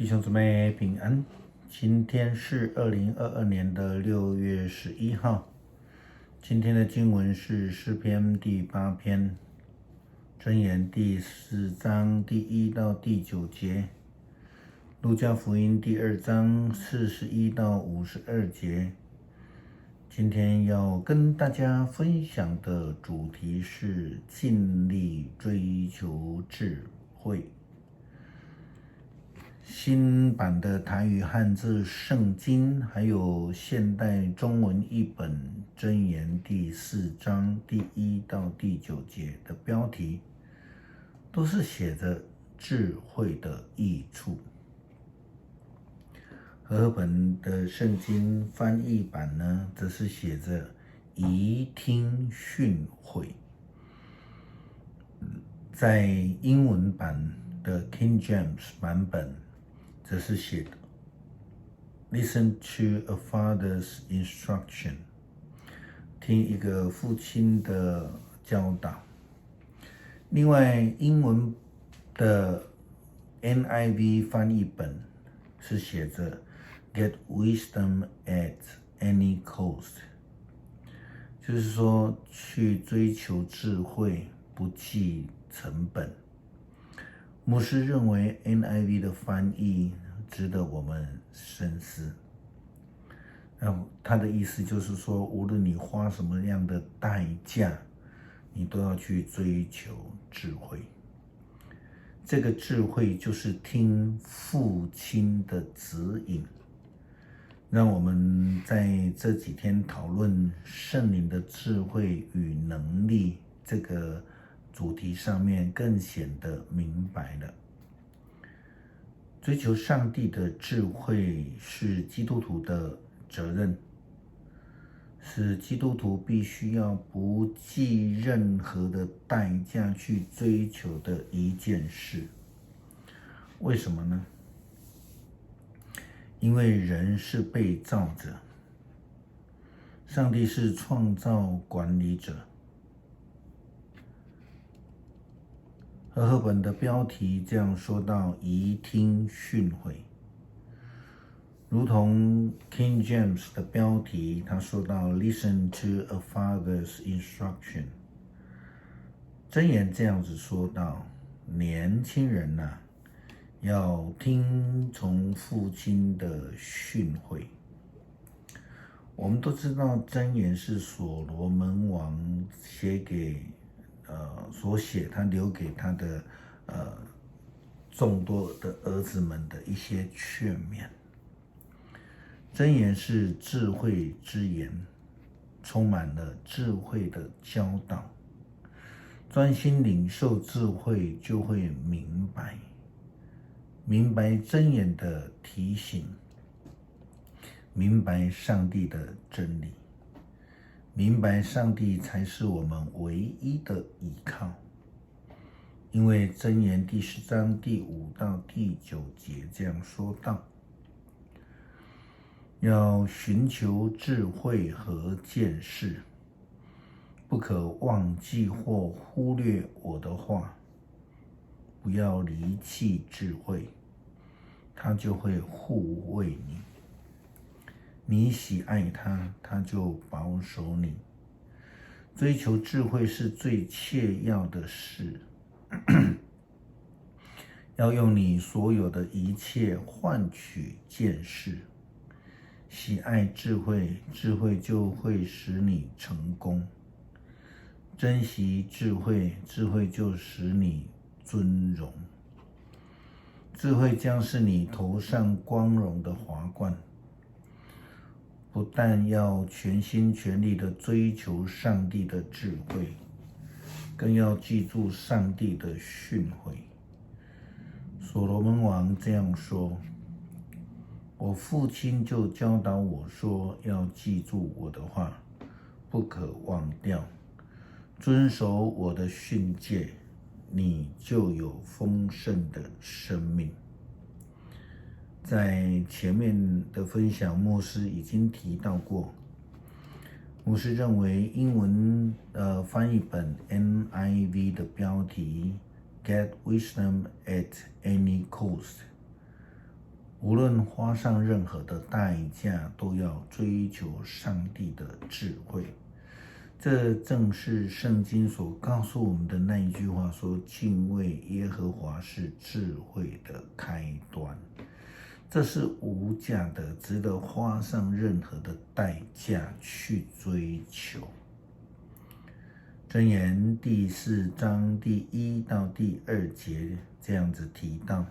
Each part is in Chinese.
弟兄姊妹平安，今天是2022年的6月11号。今天的经文是诗篇第8篇，箴言第4章第1到第9节，路加福音第2章41到52节。今天要跟大家分享的主题是尽力追求智慧。新版的台语汉字圣经，还有现代中文译本箴言第4章第1到第9节的标题，都是写着智慧的益处。和合本的圣经翻译版呢，则是写着宜听训诲。在英文版的 King James 版本，则是写的 Listen to a father's instruction， 听一个父亲的教导。另外，英文的 NIV 翻译本是写着 Get wisdom at any cost， 就是说去追求智慧不计成本。牧师认为 NIV 的翻译值得我们深思。他的意思就是说，无论你花什么样的代价，你都要去追求智慧。这个智慧就是听父亲的指引。让我们在这几天讨论圣灵的智慧与能力这个主题上面更显得明白了。追求上帝的智慧是基督徒的责任，是基督徒必须要不计任何的代价去追求的一件事。为什么呢？因为人是被造者，上帝是创造管理者。和合本的标题这样说到宜听训诲，如同 King James 的标题他说到 Listen to a father's instruction。 箴言这样子说到，年轻人要听从父亲的训诲。我们都知道箴言是所罗门王他留给他的众多的儿子们的一些劝勉。箴言是智慧之言，充满了智慧的教导。专心领受智慧，就会明白箴言的提醒，明白上帝的真理，明白上帝才是我们唯一的依靠。因为箴言第10章第5到第9节这样说道，要寻求智慧和见识，不可忘记或忽略我的话，不要离弃智慧，他就会护卫你。你喜爱他，他就保守你。追求智慧是最切要的事，要用你所有的一切换取见识。喜爱智慧，智慧就会使你成功；珍惜智慧，智慧就使你尊荣。智慧将是你头上光荣的华冠。不但要全心全力的追求上帝的智慧，更要记住上帝的训诲。所罗门王这样说，我父亲就教导我说，要记住我的话，不可忘掉，遵守我的训诫，你就有丰盛的生命。在前面的分享，牧师已经提到过，牧师认为英文翻译本 NIV 的标题 Get wisdom at any cost，无论花上任何的代价，都要追求上帝的智慧。这正是圣经所告诉我们的那一句话说：敬畏耶和华是智慧的开端。这是无价的，值得花上任何的代价去追求。箴言第4章第1到第2节这样子提到：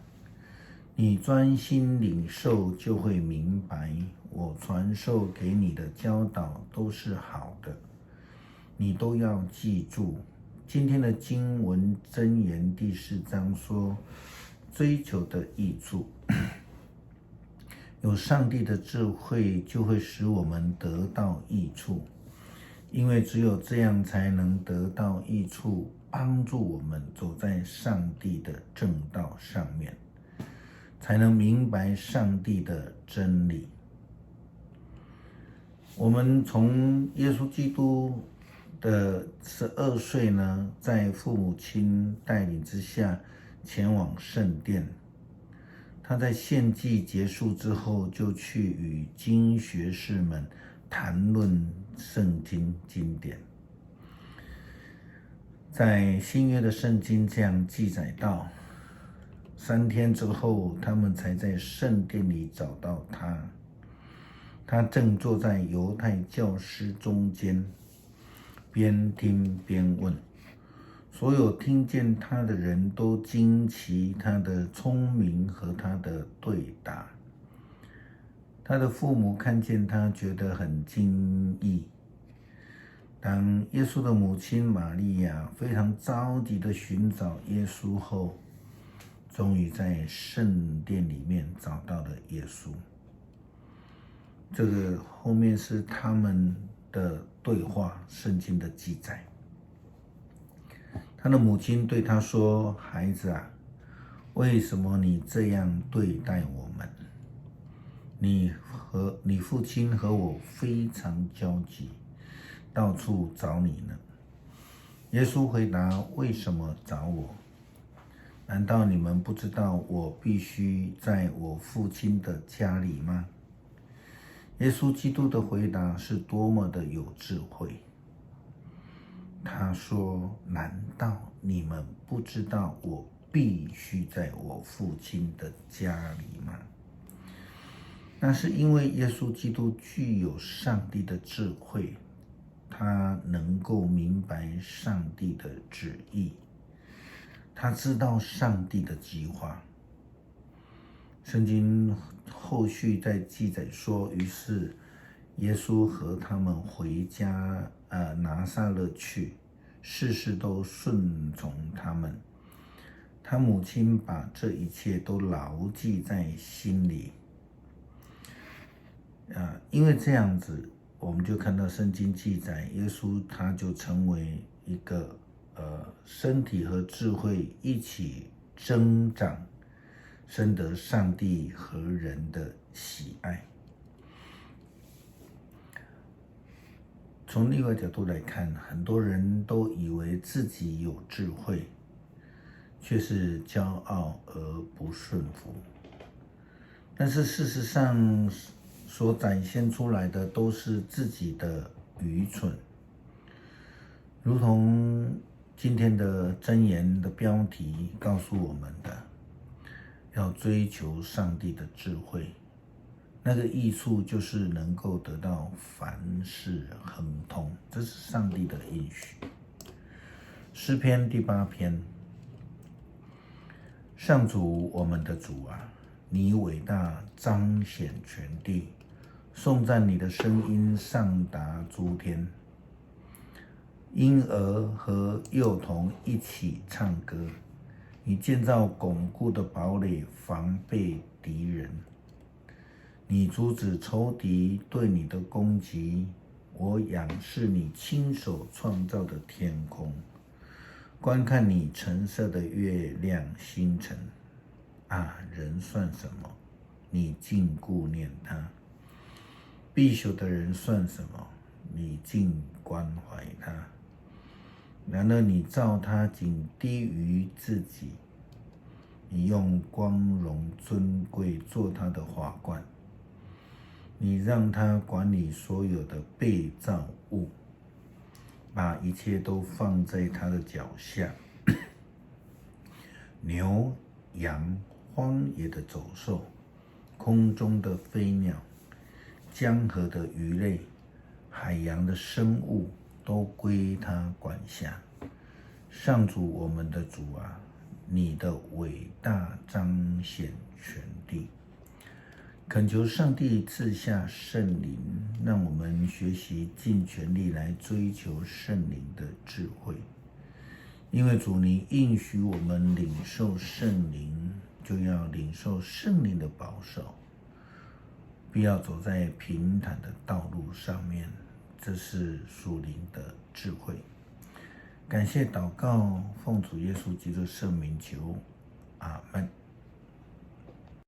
你专心领受，就会明白，我传授给你的教导都是好的，你都要记住。今天的经文箴言第4章说，追求的益处，有上帝的智慧就会使我们得到益处，因为只有这样才能得到益处，帮助我们走在上帝的正道上面，才能明白上帝的真理。我们从耶稣基督的12岁呢，在父母亲带领之下前往圣殿。他在献祭结束之后，就去与经学士们谈论圣经经典。在新约的圣经这样记载到，3天之后，他们才在圣殿里找到他。他正坐在犹太教师中间，边听边问。所有听见他的人都惊奇他的聪明和他的对答。他的父母看见他，觉得很惊异。当耶稣的母亲玛利亚非常着急地寻找耶稣后，终于在圣殿里面找到了耶稣。这个后面是他们的对话，圣经的记载。他的母亲对他说：孩子啊，为什么你这样对待我们？你父亲和我非常焦急，到处找你呢。耶稣回答：为什么找我？难道你们不知道我必须在我父亲的家里吗？耶稣基督的回答是多么的有智慧。他说：难道你们不知道我必须在我父亲的家里吗？那是因为耶稣基督具有上帝的智慧，他能够明白上帝的旨意，他知道上帝的计划。圣经后续在记载说，于是耶稣和他们回家拿撒勒去，事事都顺从他们。他母亲把这一切都牢记在心里。因为这样子，我们就看到圣经记载，耶稣他就成为一个身体和智慧一起增长，深得上帝和人的喜爱。从另外角度来看，很多人都以为自己有智慧，却是骄傲而不顺服。但是事实上，所展现出来的都是自己的愚蠢。如同今天的箴言的标题告诉我们的，要追求上帝的智慧，那个益处就是能够得到凡事亨通，这是上帝的应许。诗篇第8篇，上主，我们的主啊，你伟大，彰显全地，颂赞你的声音上达诸天。婴儿和幼童一起唱歌，你建造巩固的堡垒，防备敌人。你阻止仇敌对你的攻击，我仰视你亲手创造的天空，观看你陈设的月亮星辰。人算什么？你竟顾念他；必朽的人算什么？你竟关怀他。然而你造他仅低于自己，你用光荣尊贵做他的法官，你让他管理所有的被造物，把一切都放在他的脚下。牛、羊、荒野的走兽、空中的飞鸟、江河的鱼类、海洋的生物，都归他管辖。上主我们的主啊，你的伟大彰显全地。恳求上帝赐下圣灵，让我们学习尽全力来追求圣灵的智慧。因为主，你应许我们领受圣灵，就要领受圣灵的保守，必要走在平坦的道路上面，这是属灵的智慧。感谢祷告，奉主耶稣基督圣名求，阿们。